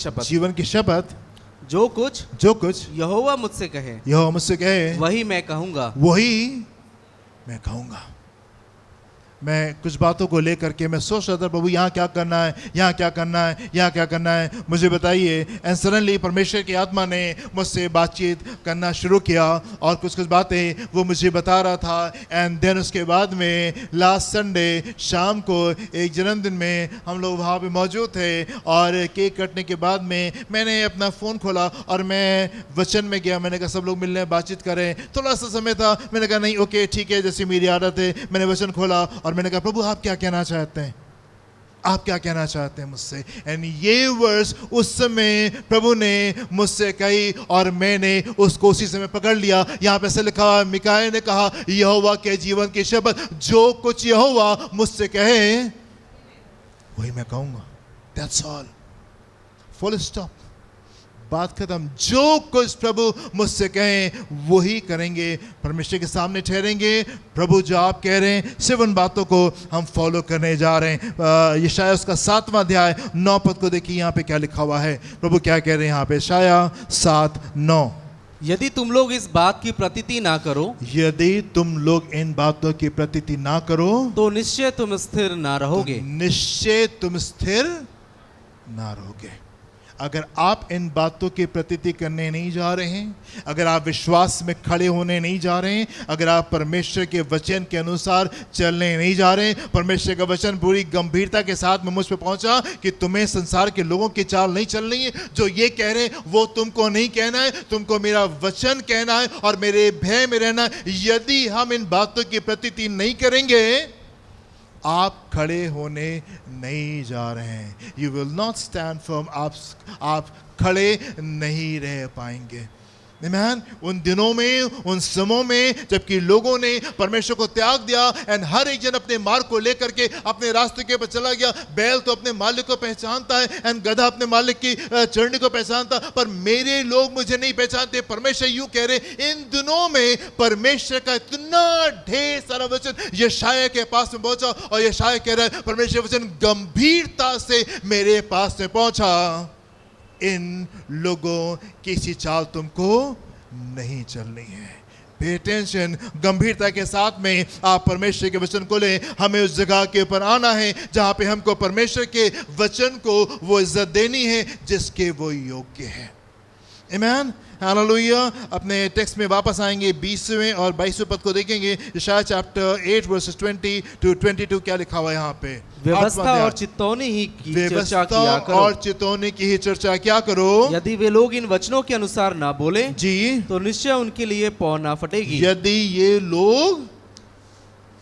S1: शपथ,
S3: जो कुछ यहोवा मुझसे कहे, वही मैं कहूंगा। मैं कुछ बातों को लेकर के मैं सोच रहा था, प्रभु यहाँ क्या करना है, यहाँ क्या करना है, मुझे बताइए। एंड सडनली परमेश्वर की आत्मा ने मुझसे बातचीत करना शुरू किया और कुछ बातें वो मुझे बता रहा था। एंड देन उसके बाद में लास्ट संडे शाम को एक जन्मदिन में हम लोग वहाँ पे मौजूद थे, और केक कटने के बाद में मैंने अपना फ़ोन खोला और मैं वचन में गया। मैंने कहा सब लोग मिलने बातचीत करें, थोड़ा सा समय था, मैंने कहा नहीं ओके ठीक है, जैसी मेरी आदत है। मैंने वचन खोला और मैंने कहा प्रभु आप क्या कहना चाहते हैं, आप क्या कहना चाहते हैं मुझसे। एंड ये वर्स उस समय प्रभु ने मुझसे कही और मैंने उसको उसी समय पकड़ लिया। यहाँ पे ऐसे लिखा, मिकाया ने कहा यहोवा के जीवन की शपथ, जो कुछ यहोवा मुझसे कहे वही मैं कहूंगा। दैट्स ऑल, फुल स्टॉप, बात खत्म। जो कुछ प्रभु मुझसे कहें वही करेंगे, परमेश्वर के सामने ठहरेंगे। प्रभु जो आप कह रहे हैं सिर्फ उन बातों को हम फॉलो करने जा रहे हैं। यशाया उसका 7वां अध्याय 9 पद को देखिए, यहाँ पे क्या लिखा हुआ है, प्रभु क्या कह रहे हैं यहाँ पे। यशाया 7:9, यदि तुम लोग इस बात की प्रतीति ना करो,
S1: यदि तुम लोग इन बातों की प्रतीति ना करो,
S3: तो निश्चय तुम स्थिर ना रहोगे,
S1: निश्चय तुम स्थिर ना रहोगे। अगर आप इन बातों की प्रतीति करने नहीं जा रहे हैं, अगर आप विश्वास में खड़े होने नहीं जा रहे हैं, अगर आप परमेश्वर के वचन के अनुसार चलने नहीं जा रहे हैं, परमेश्वर का वचन पूरी गंभीरता के साथ में मुझ पे पहुंचा कि तुम्हें संसार के लोगों की चाल नहीं चलनी है, जो ये कह रहे हैं वो तुमको नहीं कहना है, तुमको मेरा वचन कहना है और मेरे भय में रहना है। यदि हम इन बातों की प्रतीति नहीं करेंगे,
S3: आप खड़े होने नहीं जा रहे हैं. You will not stand firm. आप खड़े नहीं रह पाएंगे. Amen. उन दिनों में, उन समयों में जबकि लोगों ने परमेश्वर को त्याग दिया एंड हर एक जन अपने मार्ग को लेकर के अपने रास्ते के पर चला गया. बैल तो अपने मालिक को पहचानता है एंड गधा अपने मालिक की चरणी को पहचानता, पर मेरे लोग मुझे नहीं पहचानते. परमेश्वर यूं कह रहे, इन दिनों में परमेश्वर का इतना ढेर सारा वचन यशायाह के पास में पहुंचा और यशायाह कह रहा है परमेश्वर वचन गंभीरता से मेरे पास में पहुंचा. इन लोगों की सी चाल तुमको नहीं चलनी है. पे टेंशन, गंभीरता के साथ में आप परमेश्वर के वचन को लें. हमें उस जगह के ऊपर आना है जहां पे हमको परमेश्वर के वचन को वो इज्जत देनी है जिसके वो योग्य है. आमीन, हालेलुया. अपने टेक्स्ट में वापस आएंगे 20वें और 22वें पद को देखेंगे. यशायाह चैप्टर 8 वर्सेस 20 to 22 क्या लिखा हुआ है यहाँ पे.
S4: व्यवस्था और चितौनी ही की चर्चा किया
S3: व्यवस्था
S4: करो.
S3: और चितौनी की ही चर्चा क्या करो.
S4: यदि वे लोग इन वचनों के अनुसार ना बोले
S3: जी,
S4: तो निश्चय उनके लिए पौ ना फटेगी.
S3: यदि ये लोग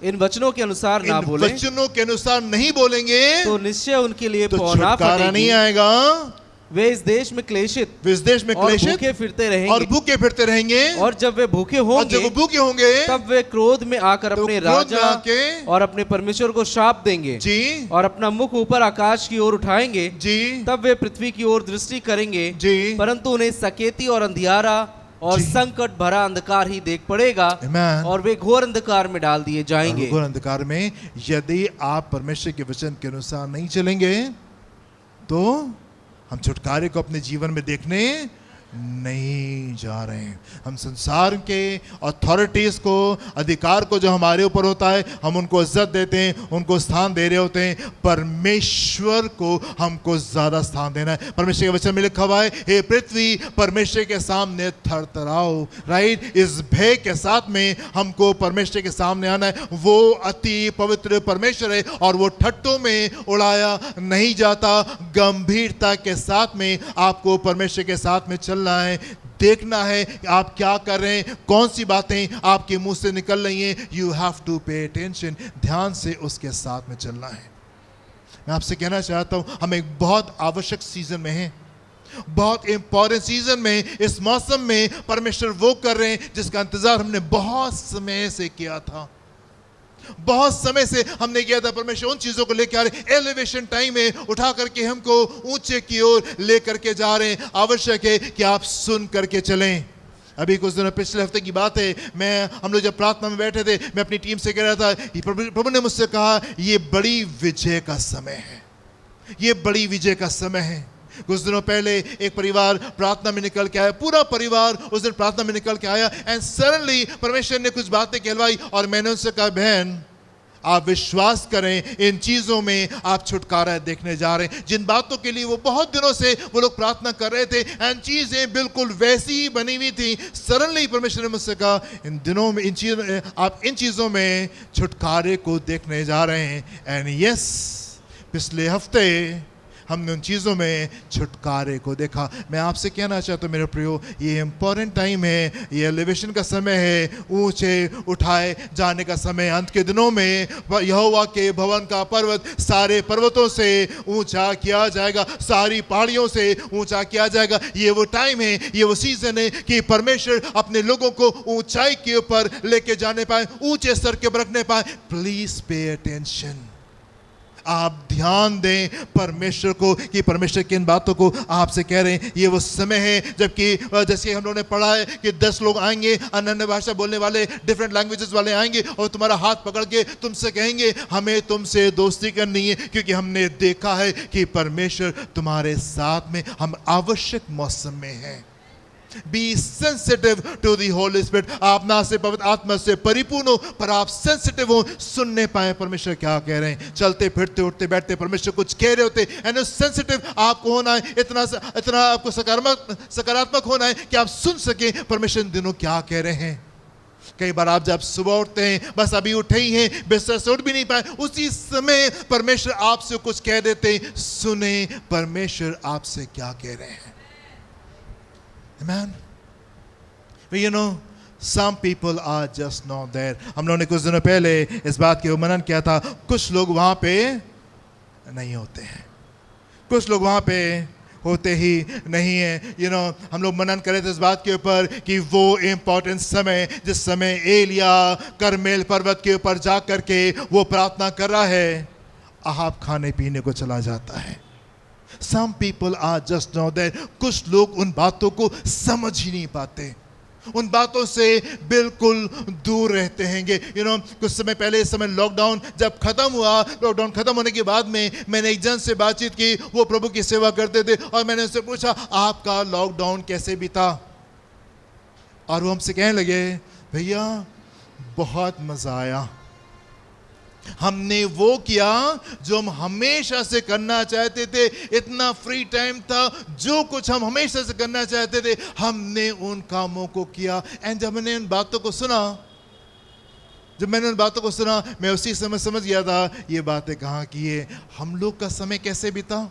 S4: इन वचनों के अनुसार ना
S3: इन
S4: बोले
S3: वचनों के अनुसार नहीं बोलेंगे
S4: तो निश्चय उनके लिए
S3: तो
S4: पौ ना
S3: छुटकारा
S4: फटेगी.
S3: नहीं आएगा.
S4: वे इस देश में क्लेशित
S3: वे इस देश में
S4: और
S3: क्लेशित
S4: भूखे फिरते
S3: और
S4: रहेंगे.
S3: भूखे फिरते रहेंगे.
S4: और जब वे भूखे
S3: और
S4: होंगे
S3: जब वो भूखे होंगे
S4: तब वे क्रोध में आकर
S3: तो
S4: अपने
S3: क्रोध में
S4: राजा
S3: आके
S4: और अपने परमेश्वर को शाप देंगे
S3: जी
S4: और अपना मुख ऊपर आकाश की ओर उठाएंगे.
S3: जी
S4: तब वे पृथ्वी की ओर दृष्टि करेंगे,
S3: जी.
S4: परंतु उन्हें सकेती और अंधियारा और
S3: जी.
S4: संकट भरा अंधकार ही देख पड़ेगा
S3: Amen.
S4: और वे घोर अंधकार में डाल दिए जाएंगे.
S3: घोर अंधकार में यदि आप परमेश्वर के वचन के अनुसार नहीं चलेंगे तो हम छुटकारे को अपने जीवन में देखने नहीं जा रहे हैं. हम संसार के अथॉरिटीज को, अधिकार को जो हमारे ऊपर होता है हम उनको इज्जत देते हैं, उनको स्थान दे रहे होते हैं. परमेश्वर को हमको ज्यादा स्थान देना है. परमेश्वर के वचन में लिखा हुआ है, हे पृथ्वी परमेश्वर के सामने थरथराओ. राइट, इस भय के साथ में हमको परमेश्वर के सामने आना है. वो अति पवित्र परमेश्वर है और वो ठट्टों में उड़ाया नहीं जाता. गंभीरता के साथ में आपको परमेश्वर के साथ में चलना है. देखना है कि आप क्या कर रहे हैं, कौन सी बातें आपके मुंह से निकल रही हैं. You have to pay attention. ध्यान से उसके साथ में चलना है. मैं आपसे कहना चाहता हूं हम एक बहुत आवश्यक सीजन में हैं, बहुत इंपॉर्टेंट सीजन में. इस मौसम में परमेश्वर वो कर रहे हैं जिसका इंतजार हमने बहुत समय से किया था. बहुत समय से हमने किया था. परमेश्वर उन चीजों को लेकर आ रहे. एलिवेशन टाइम में उठा करके हमको ऊंचे की ओर लेकर के जा रहे हैं. आवश्यक है कि आप सुन करके चलें. अभी कुछ दिनों पिछले हफ्ते की बात है, हम लोग जब प्रार्थना में बैठे थे, मैं अपनी टीम से कह रहा था, प्रभु ने मुझसे कहा ये बड़ी विजय का समय है, ये बड़ी विजय का समय है. कुछ दिनों पहले एक परिवार प्रार्थना में निकल के आया. पूरा परिवार उस दिन प्रार्थना में निकल के आया एंड सडनली परमेश्वर ने कुछ बातें कहलवाई और मैंने उनसे कहा, बहन आप विश्वास करें इन चीजों में आप छुटकारा देखने जा रहे हैं. जिन बातों के लिए वो बहुत दिनों से वो लोग प्रार्थना कर रहे थे एंड चीजें बिल्कुल वैसी ही बनी हुई थी. सडनली परमेश्वर ने मुझसे कहा, इन दिनों में आप इन चीजों में छुटकारे को देखने जा रहे हैं. एंड यस, पिछले हफ्ते हमने उन चीज़ों में छुटकारे को देखा. मैं आपसे कहना चाहता हूँ मेरे प्रियो, ये इम्पोर्टेंट टाइम है, ये एलिवेशन का समय है, ऊंचे उठाए जाने का समय. अंत के दिनों में यहोवा के भवन का पर्वत सारे पर्वतों से ऊंचा किया जाएगा, सारी पहाड़ियों से ऊंचा किया जाएगा. ये वो टाइम है, ये वो सीजन है कि परमेश्वर अपने लोगों को ऊंचाई के ऊपर लेके जाने पाए, ऊंचे स्तर के ऊपर रखने पाए. Please pay attention. आप ध्यान दें परमेश्वर को कि परमेश्वर किन बातों को आपसे कह रहे हैं. ये वो समय है जबकि जैसे हम लोगों ने पढ़ा है कि 10 लोग आएंगे, अन्य भाषा बोलने वाले, डिफरेंट लैंग्वेजेस वाले आएंगे और तुम्हारा हाथ पकड़ के तुमसे कहेंगे हमें तुमसे दोस्ती करनी है क्योंकि हमने देखा है कि परमेश्वर तुम्हारे साथ में. हम आवश्यक मौसम में हैं. Be sensitive to the Holy Spirit. आप ना से पवित्र आत्मा से परिपूर्ण हो पर आप सेंसिटिव हो, सुनने पाए परमेश्वर क्या कह रहे हैं. चलते फिरते उठते बैठते परमेश्वर कुछ कह रहे होते एंड सेंसिटिव आपको होना है. इतना आपको सकारात्मक होना है कि आप सुन सके परमेश्वर इन दिनों क्या कह रहे हैं. कई बार आप जब सुबह उठते हैं, बस अभी उठे ही हैं, बिस्तर से उठ भी नहीं पाए, उसी समय परमेश्वर आपसे कुछ कह देते हैं. सुने परमेश्वर आपसे क्या कह रहे हैं. Amen. You know, Some people are just not there. हम लोगों ने कुछ दिनों पहले इस बात के मनन किया था, कुछ लोग वहाँ पे नहीं होते हैं, कुछ लोग वहाँ पे होते ही नहीं है। हम लोग मनन करे थे इस बात के ऊपर कि वो इम्पोर्टेंट समय, जिस समय एलिया करमेल पर्वत के ऊपर जा करके वो प्रार्थना कर रहा है, अहाब खाने पीने को चला जाता है। Some people are just not there. कुछ लोग उन बातों को समझ ही नहीं पाते, उन बातों से बिल्कुल दूर रहते हैंगे। कुछ समय पहले, इस समय लॉकडाउन जब खत्म हुआ, लॉकडाउन खत्म होने के बाद में मैंने एक जन से बातचीत की, वो प्रभु की सेवा करते थे, और मैंने उससे पूछा आपका लॉकडाउन कैसे बीता, और वो हमसे कहने लगे भैया बहुत मजा आया, हमने वो किया जो हम हमेशा से करना चाहते थे, इतना फ्री टाइम था, जो कुछ हम हमेशा से करना चाहते थे हमने उन कामों को किया। एंड जब मैंने उन बातों को सुना, मैं उसी समय समझ गया था ये बातें कहाँ की है। हम लोग का समय कैसे बीता,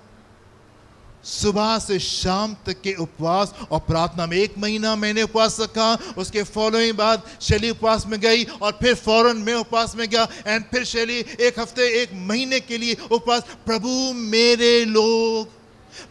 S3: सुबह से शाम तक के उपवास और प्रार्थना में। 1 महीना मैंने उपवास रखा, उसके फॉलोइंग बाद शैली उपवास में गई, और फिर फौरन मैं उपवास में गया, एंड फिर शैली 1 हफ्ते 1 महीने के लिए उपवास। प्रभु मेरे लोग,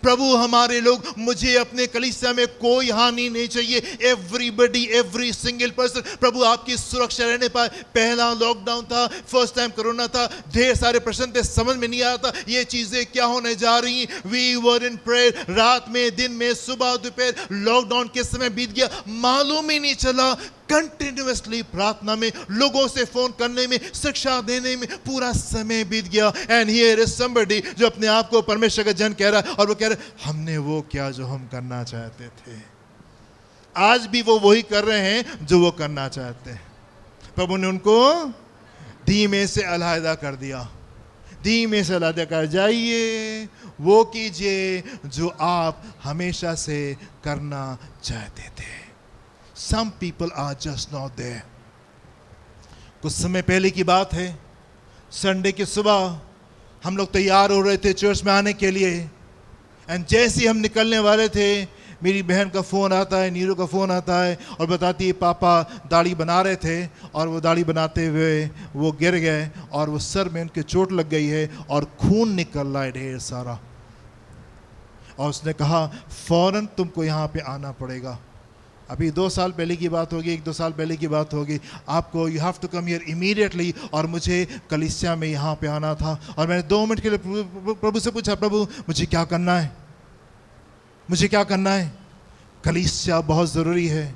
S3: प्रभु हमारे लोग, मुझे अपने कलीसिया में कोई हानि नहीं चाहिए, एवरीबडी, एवरी सिंगल पर्सन, प्रभु आपकी सुरक्षा रहने पाए। पहला लॉकडाउन था, फर्स्ट टाइम कोरोना था, ढेर सारे प्रश्न थे, समझ में नहीं आता ये चीजें क्या होने जा रही। वी वर इन प्रेयर, रात में, दिन में, सुबह दोपहर, लॉकडाउन के समय बीत गया मालूम ही नहीं चला। कंटिन्यूअसली प्रार्थना में, लोगों से फोन करने में, शिक्षा देने में पूरा समय बीत गया। एंड हियर इज समबडी जो अपने आप को परमेश्वर का जन कह रहा है, और वो कह रहा है हमने वो किया जो हम करना चाहते थे। आज भी वो वही कर रहे हैं जो वो करना चाहते हैं। प्रभु ने उनको धीमे से अलहदा कर दिया, धीमे से अलहदा कर, जाइए वो कीजिए जो आप हमेशा से करना चाहते थे। Some people are just not there. कुछ समय पहले की बात है, संडे की सुबह हम लोग तैयार हो रहे थे चर्च में आने के लिए, एंड जैसे ही हम निकलने वाले थे मेरी बहन का फ़ोन आता है, नीरू का फ़ोन आता है, और बताती है पापा दाढ़ी बना रहे थे और वो दाढ़ी बनाते हुए वो गिर गए और वो सर में उनके चोट लग गई है और खून निकल रहा है ढेर सारा, और उसने कहा फ़ौरन तुमको यहाँ पे आना पड़ेगा। अभी 2 साल पहले की बात होगी, 1-2 साल पहले की बात होगी, आपको you have to come here immediately, और मुझे कलीसिया में यहाँ पे आना था। और मैंने 2 मिनट के लिए प्रभु से पूछा, प्रभु मुझे क्या करना है, मुझे क्या करना है। कलीसिया बहुत ज़रूरी है,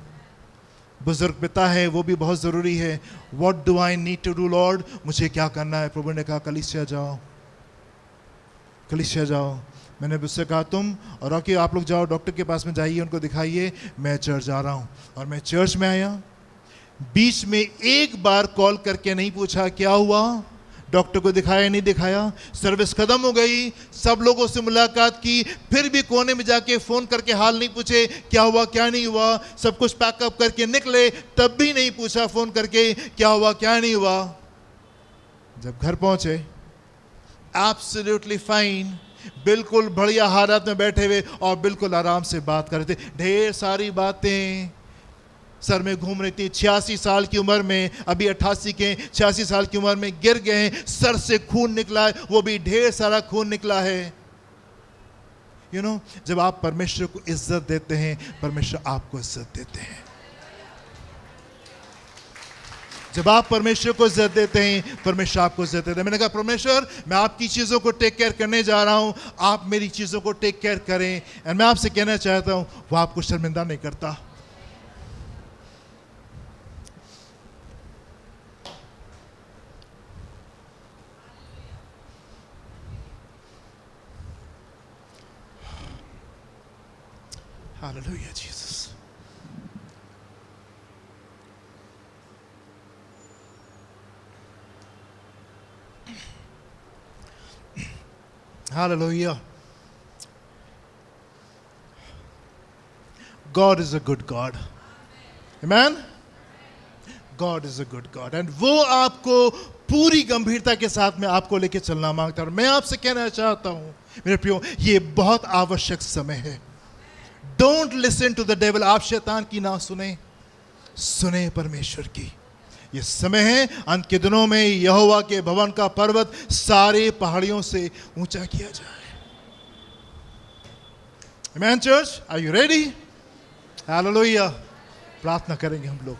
S3: बुजुर्ग पिता है वो भी बहुत ज़रूरी है। What do I need to do Lord, मुझे क्या करना है। प्रभु ने कहा कलीसिया जाओ, कलीसिया जाओ। मैंने उससे कहा तुम और रॉकी आप लोग जाओ, डॉक्टर के पास में जाइए, उनको दिखाइए, मैं चर्च जा रहा हूँ। और मैं चर्च में आया, बीच में एक बार कॉल करके नहीं पूछा क्या हुआ, डॉक्टर को दिखाया नहीं दिखाया, सर्विस खत्म हो गई, सब लोगों से मुलाकात की, फिर भी कोने में जाके फ़ोन करके हाल नहीं पूछे क्या हुआ क्या नहीं हुआ, सब कुछ पैकअप करके निकले, तब भी नहीं पूछा फ़ोन करके क्या हुआ क्या नहीं हुआ। जब घर पहुँचे एब्सोल्युटली फाइन, बिल्कुल बढ़िया हालात में बैठे हुए और बिल्कुल आराम से बात कर रहे थे। ढेर सारी बातें सर में घूम रही थी। 86 साल की उम्र में, अभी 88 के, 86 साल की उम्र में गिर गए हैं, सर से खून निकला है, वो भी ढेर सारा खून निकला है। जब आप परमेश्वर को इज्जत देते हैं, परमेश्वर आपको इज्जत देते हैं। जब आप परमेश्वर को इज्जत देते हैं, परमेश्वर आपको इज्जत देते हैं। मैंने कहा परमेश्वर मैं आपकी चीज़ों को टेक केयर करने जा रहा हूँ, आप मेरी चीज़ों को टेक केयर करें। और मैं आपसे कहना चाहता हूँ वो आपको शर्मिंदा नहीं करता। Hallelujah, Jesus. Hallelujah. God is a good God. Amen? God is a good God. And वो आपको पूरी गंभीरता के साथ में आपको लेके चलना मांगता है। मैं आपसे कहना चाहता हूँ मेरे प्रियो, ये बहुत आवश्यक समय है। Don't listen to the devil. आप शैतान की ना सुने। सुने परमेश्वर की। ये समय है, अंत के दिनों में यहोवा के भवन का पर्वत सारे पहाड़ियों से ऊंचा किया जाए। Amen, church? Are you ready? Hallelujah. प्रार्थना करेंगे हम लोग।